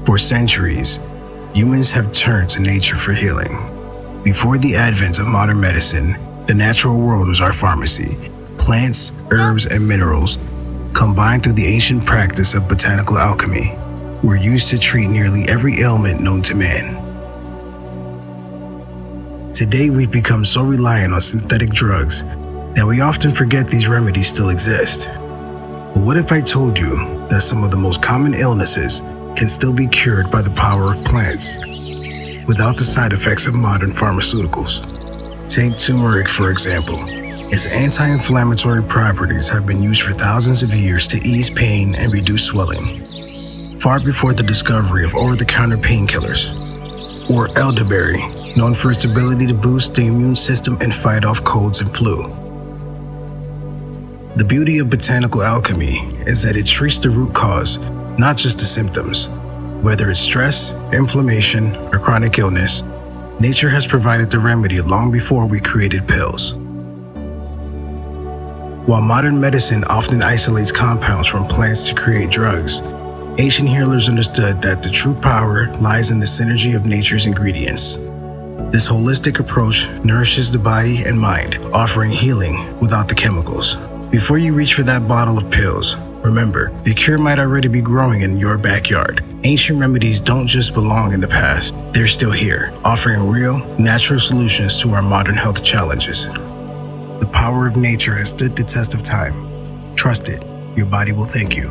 For centuries, humans have turned to nature for healing. Before the advent of modern medicine, the natural world was our pharmacy. Plants, herbs, and minerals, combined through the ancient practice of botanical alchemy, were used to treat nearly every ailment known to man. Today, we've become so reliant on synthetic drugs that we often forget these remedies still exist. But what if I told you that some of the most common illnesses can still be cured by the power of plants, without the side effects of modern pharmaceuticals? Take turmeric, for example. Its anti-inflammatory properties have been used for thousands of years to ease pain and reduce swelling, far before the discovery of over-the-counter painkillers. Or elderberry, known for its ability to boost the immune system and fight off colds and flu. The beauty of botanical alchemy is that it treats the root cause, not just the symptoms. Whether it's stress, inflammation, or chronic illness, nature has provided the remedy long before we created pills. While modern medicine often isolates compounds from plants to create drugs, ancient healers understood that the true power lies in the synergy of nature's ingredients. This holistic approach nourishes the body and mind, offering healing without the chemicals. Before you reach for that bottle of pills, remember, the cure might already be growing in your backyard. Ancient remedies don't just belong in the past, they're still here, offering real, natural solutions to our modern health challenges. The power of nature has stood the test of time. Trust it, your body will thank you.